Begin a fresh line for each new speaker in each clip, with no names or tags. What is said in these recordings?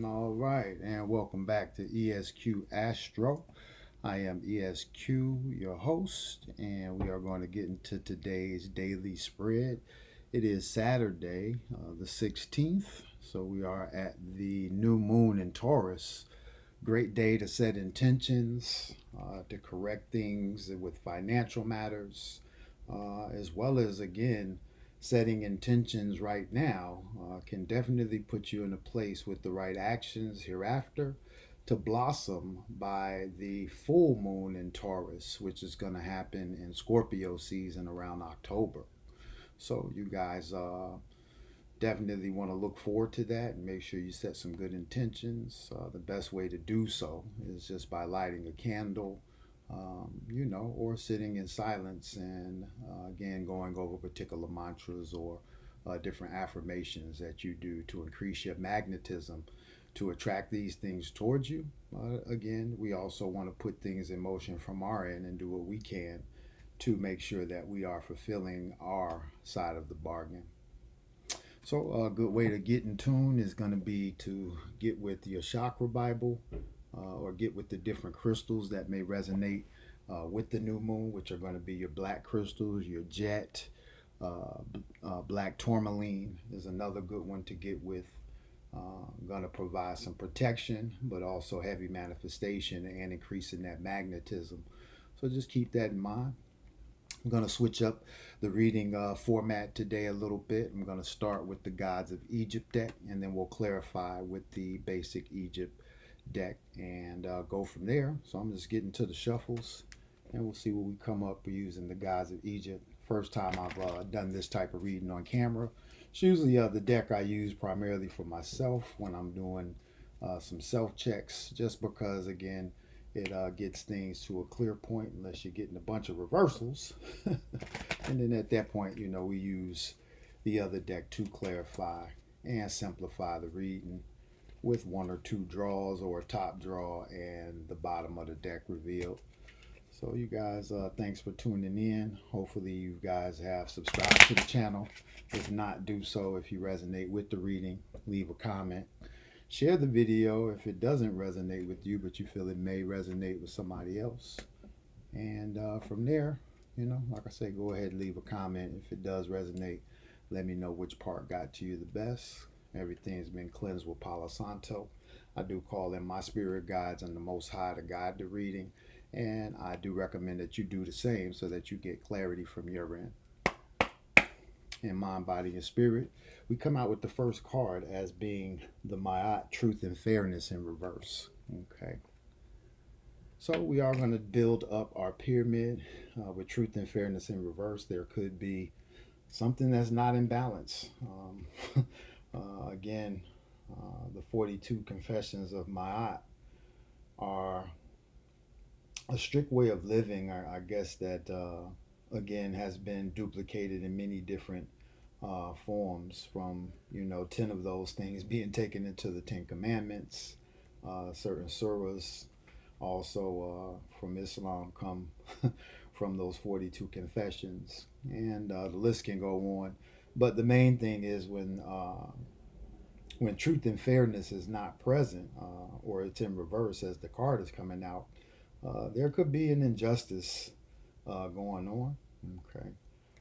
All right, and welcome back to ESQ-Astro. I am ESQ, your host, and we are going to get into today's daily spread. It is Saturday, the 16th, so we are at the new moon in Taurus. Great day to set intentions, to correct things with financial matters, as well as, again, setting intentions right now can definitely put you in a place with the right actions hereafter to blossom by the full moon in Taurus, which is going to happen in Scorpio season around October. So, you guys definitely want to look forward to that and make sure you set some good intentions. The best way to do so is just by lighting a candle, or sitting in silence and again going over particular mantras or different affirmations that you do to increase your magnetism to attract these things towards you. Again, we also want to put things in motion from our end and do what we can to make sure that we are fulfilling our side of the bargain. So, a good way to get in tune is going to be to get with your chakra Bible or get with the different crystals that may resonate with the new moon, which are going to be your black crystals, your jet, black tourmaline is another good one to get with. Going to provide some protection, but also heavy manifestation and increasing that magnetism. So just keep that in mind. I'm going to switch up the reading format today a little bit. I'm going to start with the Gods of Egypt deck, and then we'll clarify with the basic Egypt deck and go from there. So I'm just getting to the shuffles, and we'll see what we come up with using the Gods of Egypt. First time I've done this type of reading on camera. It's usually the deck I use primarily for myself when I'm doing some self checks, just because, again, it gets things to a clear point unless you're getting a bunch of reversals. And then at that point, we use the other deck to clarify and simplify the reading with one or two draws or a top draw and the bottom of the deck revealed. So you guys, thanks for tuning in. Hopefully you guys have subscribed to the channel. If not, do so. If you resonate with the reading, leave a comment. Share the video if it doesn't resonate with you, but you feel it may resonate with somebody else. And from there, like I say, go ahead and leave a comment. If it does resonate, let me know which part got to you the best. Everything's been cleansed with Palo Santo. I do call in my spirit guides and the Most High to guide the reading. And I do recommend that you do the same so that you get clarity from your end. In mind, body, and spirit, we come out with the first card as being the Ma'at, truth and fairness in reverse. Okay. So we are going to build up our pyramid with truth and fairness in reverse. There could be something that's not in balance. Again, the 42 confessions of Ma'at are a strict way of living, I guess, that again has been duplicated in many different forms, from 10 of those things being taken into the 10 commandments. Certain surahs also from Islam come from those 42 confessions, and the list can go on. But the main thing is when truth and fairness is not present, or it's in reverse as the card is coming out, there could be an injustice going on. Okay.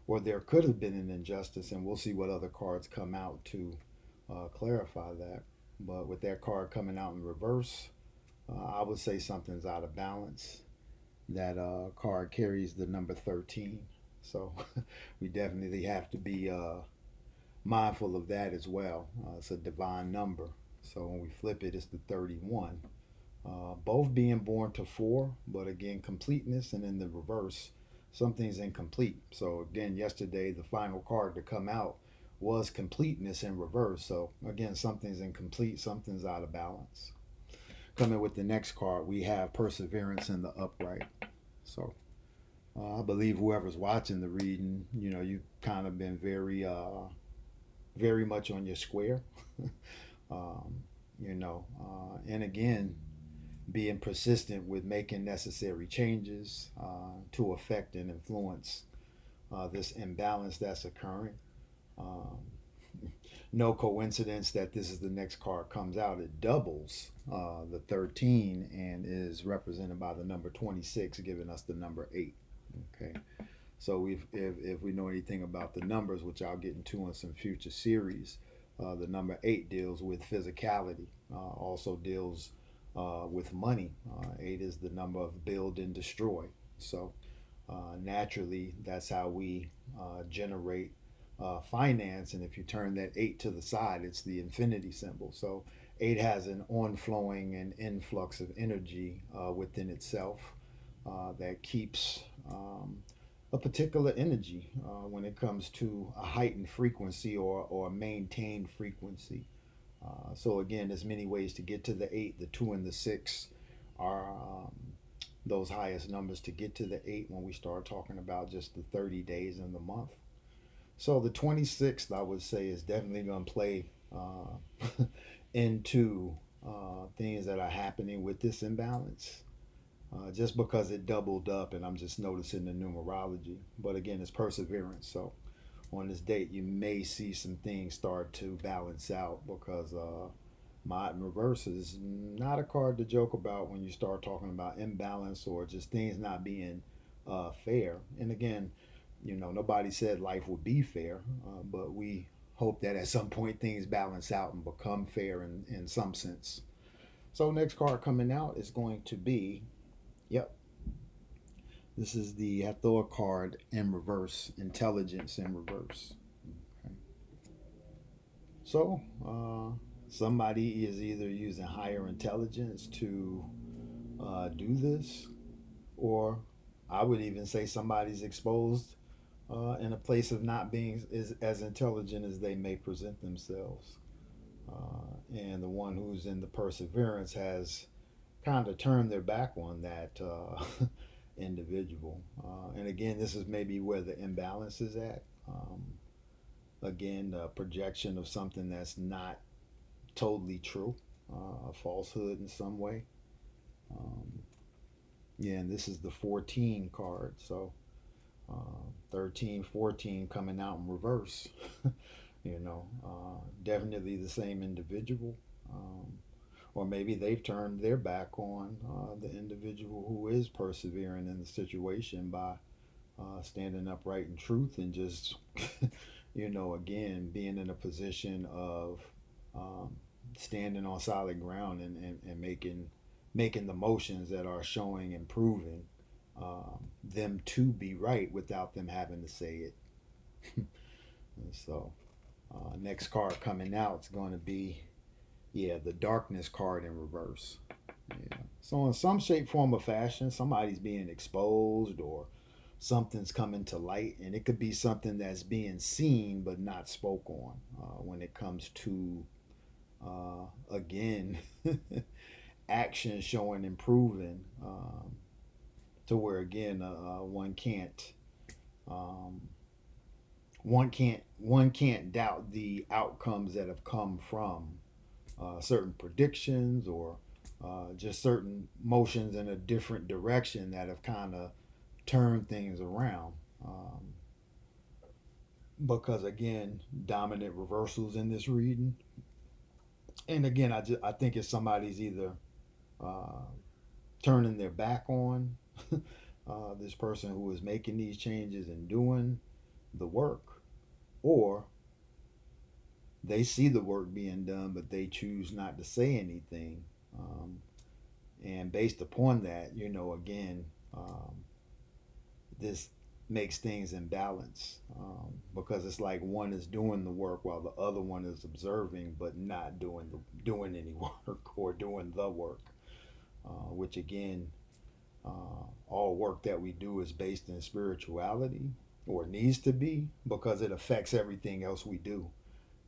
Or there could have been an injustice, and we'll see what other cards come out to clarify that. But with that card coming out in reverse, I would say something's out of balance. That card carries the number 13. So we definitely have to be mindful of that as well. It's a divine number. So when we flip it, it's the 31. Both being born to 4, but again, completeness, and in the reverse, something's incomplete. So again, yesterday, the final card to come out was completeness in reverse. So again, something's incomplete, something's out of balance. Coming with the next card, we have perseverance in the upright. So I believe whoever's watching the reading, you've kind of been very much on your square. And again, being persistent with making necessary changes to affect and influence this imbalance that's occurring. no coincidence that this is the next card comes out. It doubles the 13 and is represented by the number 26, giving us the number 8. Okay, so if we know anything about the numbers, which I'll get into in some future series, the number 8 deals with physicality, also deals with money. 8 is the number of build and destroy. So naturally, that's how we generate finance. And if you turn that 8 to the side, it's the infinity symbol. So 8 has an onflowing and influx of energy within itself that keeps a particular energy when it comes to a heightened frequency or a maintained frequency. So again, there's many ways to get to the 8. The 2 and the 6 are those highest numbers to get to the 8 when we start talking about just the 30 days in the month. So the 26th, I would say, is definitely going to play into things that are happening with this imbalance. Just because it doubled up, and I'm just noticing the numerology. But again, it's perseverance. So on this date, you may see some things start to balance out because Mod in reverse is not a card to joke about when you start talking about imbalance or just things not being fair. And again, nobody said life would be fair, but we hope that at some point things balance out and become fair in some sense. So next card coming out is going to be, yep, this is the Hathor card in reverse, intelligence in reverse. Okay. So somebody is either using higher intelligence to do this, or I would even say somebody's exposed in a place of not being as intelligent as they may present themselves. And the one who's in the perseverance has kind of turned their back on that individual. And again, this is maybe where the imbalance is at. Again, a projection of something that's not totally true, a falsehood in some way. Yeah, and this is the 14 card. So 13, 14 coming out in reverse. Definitely the same individual. Or maybe they've turned their back on the individual who is persevering in the situation by standing upright in truth and just, again, being in a position of standing on solid ground and making the motions that are showing and proving them to be right without them having to say it. So next card coming out is going to be, the darkness card in reverse. Yeah. So in some shape, form, or fashion, somebody's being exposed or something's coming to light, and it could be something that's being seen but not spoke on when it comes to, again, action showing and proving to where, again, um, one can't doubt the outcomes that have come from certain predictions or just certain motions in a different direction that have kind of turned things around. Because again, dominant reversals in this reading, and again, I think it's somebody's either uh, turning their back on this person who is making these changes and doing the work, or they see the work being done, but they choose not to say anything. Um, and based upon that, again, this makes things in balance because it's like one is doing the work while the other one is observing, but not doing any work or doing the work. Which again, all work that we do is based in spirituality, or needs to be, because it affects everything else we do.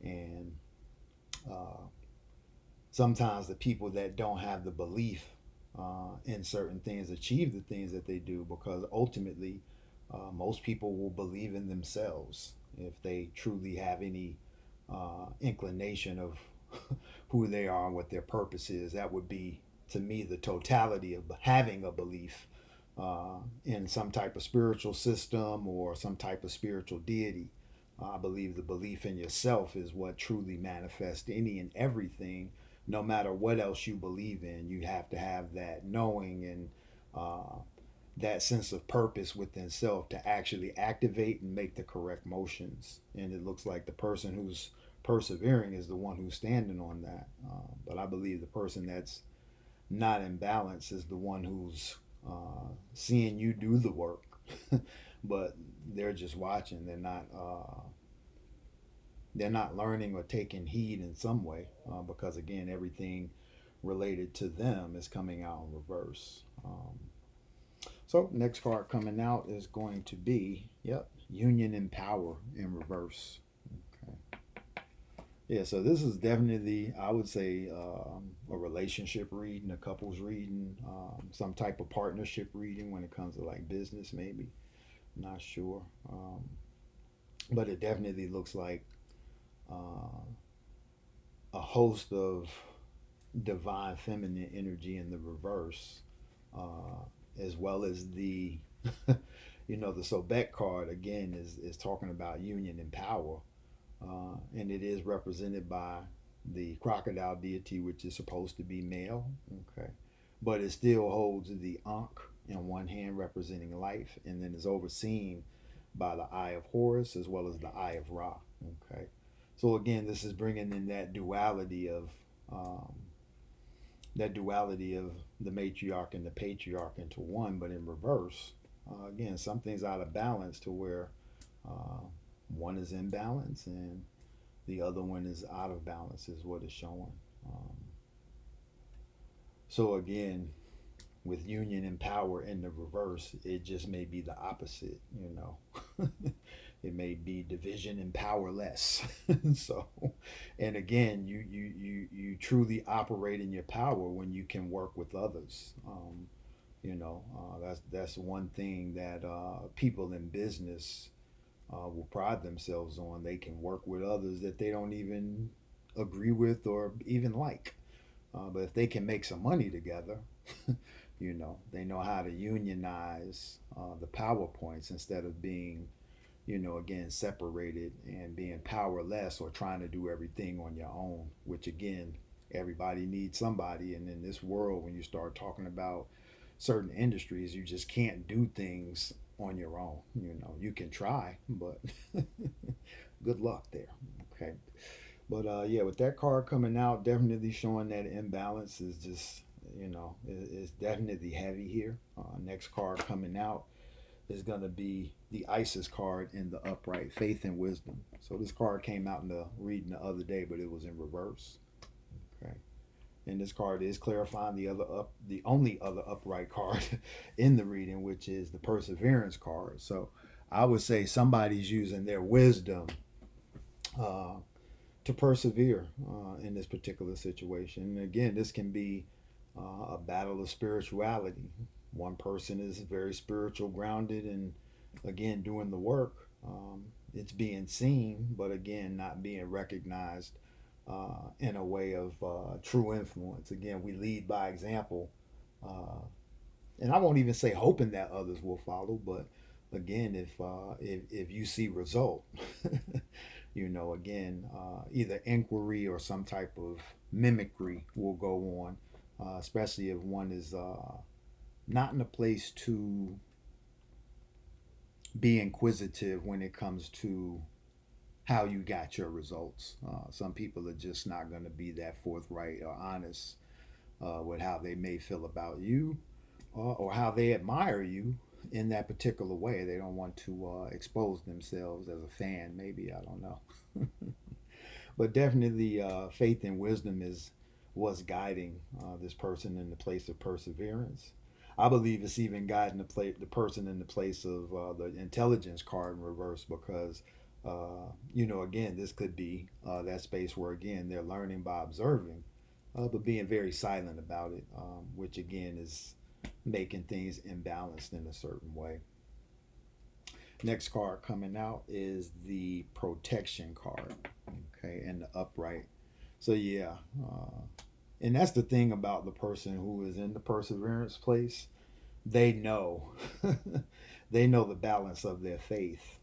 And uh, sometimes the people that don't have the belief in certain things achieve the things that they do because ultimately most people will believe in themselves if they truly have any inclination of who they are and what their purpose is. That would be, to me, the totality of having a belief in some type of spiritual system or some type of spiritual deity I believe the belief in yourself is what truly manifests any and everything. No matter what else you believe in, you have to have that knowing and uh, that sense of purpose within self to actually activate and make the correct motions. And it looks like the person who's persevering is the one who's standing on that. But I believe the person that's not in balance is the one who's seeing you do the work, but they're just watching. They're not learning or taking heed in some way because again, everything related to them is coming out in reverse. So next card coming out is going to be, yep, Union and Power in reverse. Okay. Yeah, so this is definitely, I would say, a relationship reading, a couples reading, some type of partnership reading when it comes to like business, maybe. Not sure. But it definitely looks like uh, a host of divine feminine energy in the reverse, as well as the the Sobek card again is talking about union and power, and it is represented by the crocodile deity, which is supposed to be male. Okay, but it still holds the Ankh in one hand, representing life, and then is overseen by the Eye of Horus as well as the Eye of Ra. Okay, so again, this is bringing in um, that duality of the matriarch and the patriarch into one, but in reverse. Again, something's out of balance to where uh, one is in balance and the other one is out of balance, is what it's showing. Um, so again, with union and power in the reverse, it just may be the opposite. It may be division and powerless. So, and again, you truly operate in your power when you can work with others. That's one thing that people in business will pride themselves on. They can work with others that they don't even agree with or even like. But if they can make some money together, they know how to unionize the PowerPoints instead of being, again, separated and being powerless or trying to do everything on your own, which again, everybody needs somebody. And in this world, when you start talking about certain industries, you just can't do things on your own. You can try, but good luck there. Okay. But yeah, with that card coming out, definitely showing that imbalance is just, it's definitely heavy here. Next card coming out is going to be the Isis card in the upright, Faith and Wisdom. So this card came out in the reading the other day, but it was in reverse. Okay. And this card is clarifying the only other upright card in the reading, which is the Perseverance card. So I would say somebody's using their wisdom uh, to persevere in this particular situation. And again, this can be a battle of spirituality. One person is very spiritual, grounded, and again, doing the work. It's being seen, but again, not being recognized in a way of true influence. Again, we lead by example. Uh, and I won't even say hoping that others will follow, but again, if you see result, again, either inquiry or some type of mimicry will go on, especially if one is not in a place to be inquisitive when it comes to how you got your results. Some people are just not going to be that forthright or honest with how they may feel about you or how they admire you in that particular way. They don't want to expose themselves as a fan, maybe. I don't know. But definitely, faith and wisdom is what's guiding this person in the place of perseverance. I believe it's even guiding the person in the place of the intelligence card in reverse because, again, this could be that space where, again, they're learning by observing, but being very silent about it, which, again, is making things imbalanced in a certain way. Next card coming out is the protection card, okay, and the upright. So, yeah, and that's the thing about the person who is in the perseverance place. They know, they know the balance of their faith,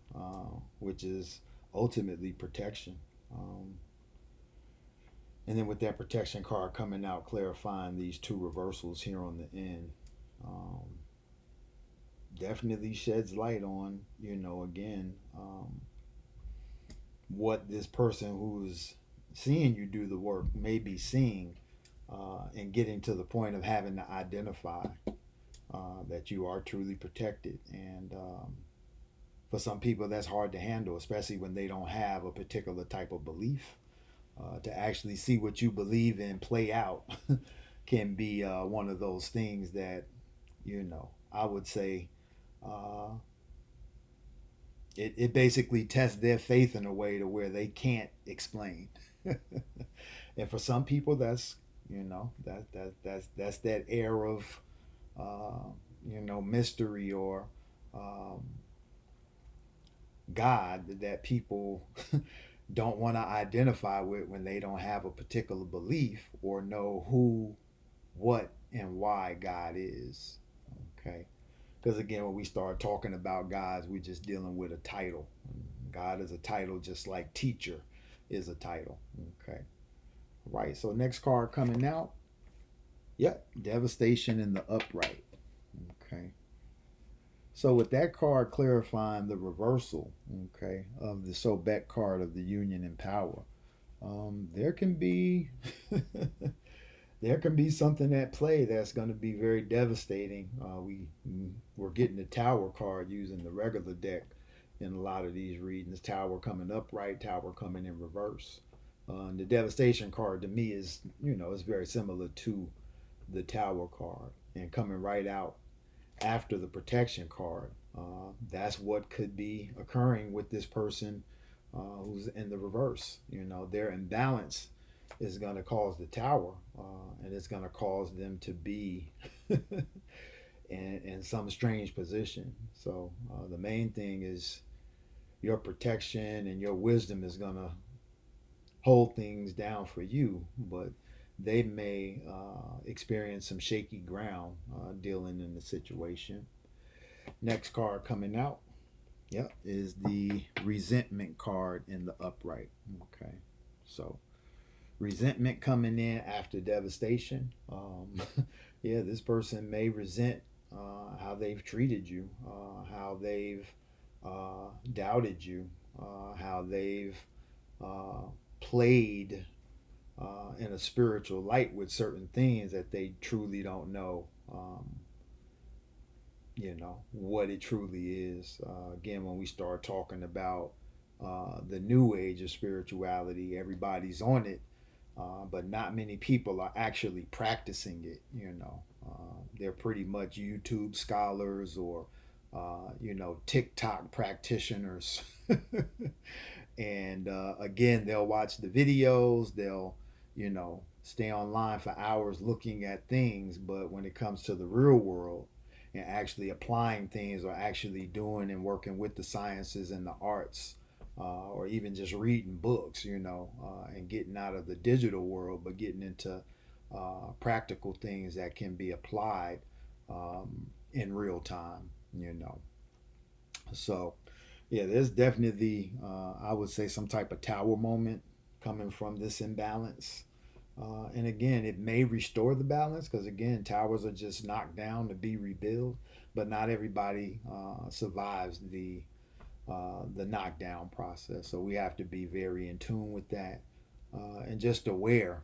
which is ultimately protection. And then with that protection card coming out, clarifying these two reversals here on the end, um, definitely sheds light on, again, what this person who's seeing you do the work may be seeing, and getting to the point of having to identify that you are truly protected. And for some people, that's hard to handle, especially when they don't have a particular type of belief. To actually see what you believe in play out can be one of those things that, I would say uh, it basically tests their faith in a way to where they can't explain. And for some people, that's that's that air of mystery or um, God that people don't want to identify with when they don't have a particular belief or know who, what, and why God is. Okay. Because again, when we start talking about gods, we're just dealing with a title. God is a title, just like teacher is a title. Okay. Right. So next card coming out. Yep. Devastation in the upright. Okay. So with that card clarifying the reversal, okay, of the Sobek card of the Union and Power, there can be there can be something at play that's going to be very devastating. We're getting the Tower card using the regular deck in a lot of these readings. Tower coming upright, Tower coming in reverse. And the Devastation card to me is is very similar to the Tower card and coming right out after the protection card. That's what could be occurring with this person who's in the reverse. Their imbalance is going to cause the tower, and it's going to cause them to be in some strange position. So the main thing is your protection and your wisdom is going to hold things down for you, but they may experience some shaky ground dealing in the situation. Next card coming out, yep, is the resentment card in the upright. Okay, so resentment coming in after devastation. Yeah, this person may resent how they've treated you, how they've doubted you, how they've uh, played in a spiritual light with certain things that they truly don't know, what it truly is. Again, when we start talking about the new age of spirituality, everybody's on it, but not many people are actually practicing it. They're pretty much YouTube scholars or TikTok practitioners. And again, they'll watch the videos, they'll stay online for hours looking at things, but when it comes to the real world and actually applying things or actually doing and working with the sciences and the arts, or even just reading books, and getting out of the digital world but getting into practical things that can be applied in real time. So yeah, there's definitely, I would say, some type of tower moment coming from this imbalance. And again, it may restore the balance because, again, towers are just knocked down to be rebuilt, but not everybody survives the knockdown process. So we have to be very in tune with that, and just aware,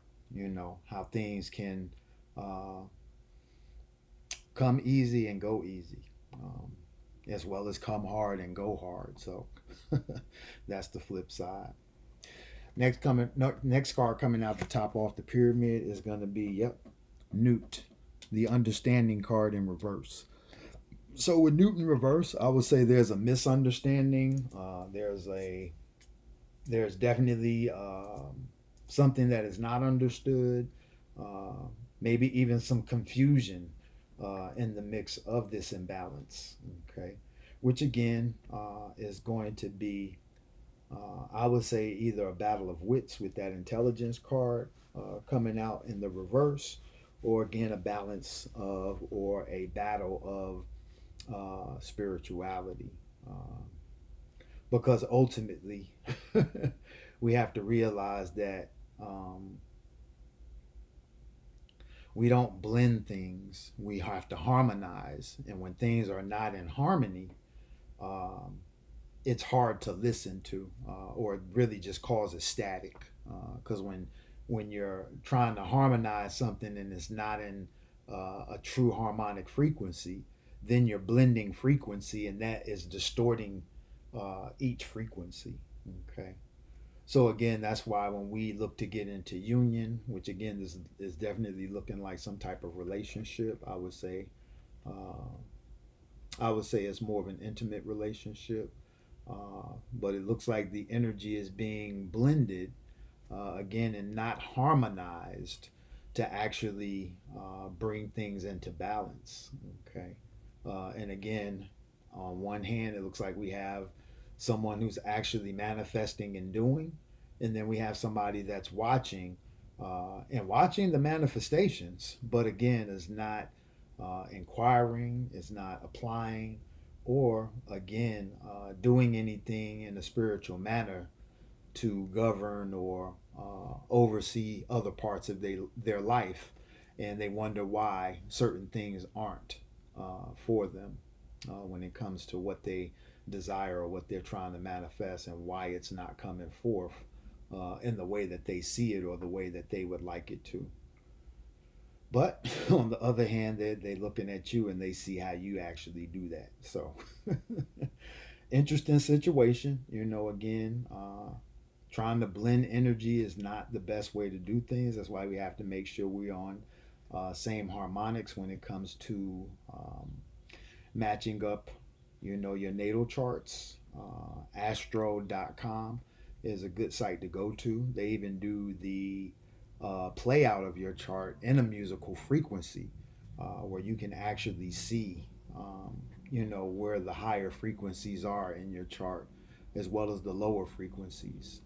how things can uh, come easy and go easy. As well as come hard and go hard. So that's the flip side. Next card coming out the top off the pyramid is going to be, yep, Newt, the understanding card in reverse. So with Newt in reverse, I would say there's a misunderstanding. There's definitely something that is not understood. Uh, Maybe even some confusion in the mix of this imbalance. Okay, which again is going to be, I would say, either a battle of wits with that intelligence card coming out in the reverse, or again a balance of or a battle of spirituality. because ultimately we have to realize that we don't blend things, we have to harmonize. And when things are not in harmony, um, it's hard to listen to, or it really just causes static. Because when you're trying to harmonize something and it's not in a true harmonic frequency, then you're blending frequency, and that is distorting each frequency. Okay. So again, that's why when we look to get into union, which again is definitely looking like some type of relationship, uh, I would say it's more of an intimate relationship. But it looks like the energy is being blended again and not harmonized to actually bring things into balance. Okay. And again, on one hand, it looks like we have someone who's actually manifesting and doing, and then we have somebody that's watching and watching the manifestations, but again, is not inquiring, is not applying, or again, doing anything in a spiritual manner to govern or oversee other parts of their life, and they wonder why certain things aren't for them when it comes to what they desire or what they're trying to manifest, and why it's not coming forth in the way that they see it or the way that they would like it to. But on the other hand, they're looking at you and they see how you actually do that. So, interesting situation. Again, trying to blend energy is not the best way to do things. That's why we have to make sure we're on same harmonics when it comes to matching up, your natal charts. Astro.com is a good site to go to. They even do the play out of your chart in a musical frequency where you can actually see, where the higher frequencies are in your chart as well as the lower frequencies.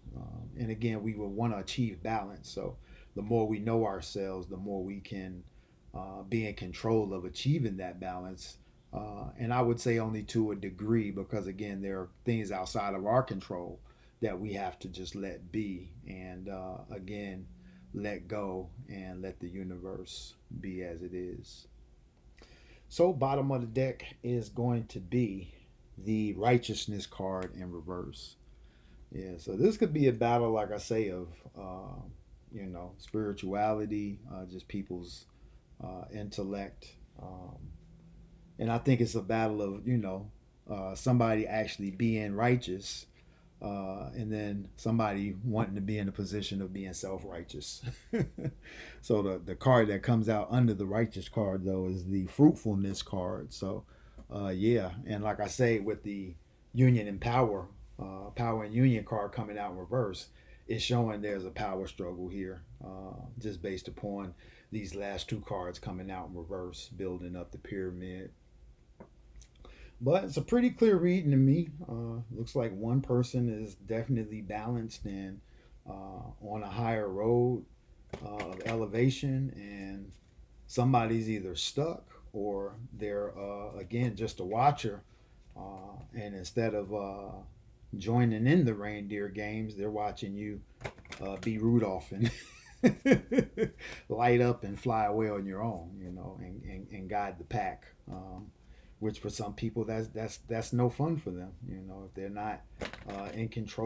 And again, we will want to achieve balance. So the more we know ourselves, the more we can be in control of achieving that balance. And I would say only to a degree, because again, there are things outside of our control that we have to just let be, and again, let go and let the universe be as it is. So, bottom of the deck is going to be the righteousness card in reverse. Yeah, so this could be a battle, like I say, of spirituality, just people's intellect, and I think it's a battle of somebody actually being righteous, and then somebody wanting to be in a position of being self-righteous. So the card that comes out under the righteous card though is the fruitfulness card. So yeah, and like I say, with the union and power and union card coming out in reverse, it's showing there's a power struggle here, just based upon these last two cards coming out in reverse, building up the pyramid. But it's a pretty clear reading to me. Looks like one person is definitely balanced and on a higher road of elevation, and somebody's either stuck or they're again just a watcher. And instead of joining in the reindeer games, they're watching you be Rudolph and light up and fly away on your own, and guide the pack. Which for some people that's no fun for them, if they're not in control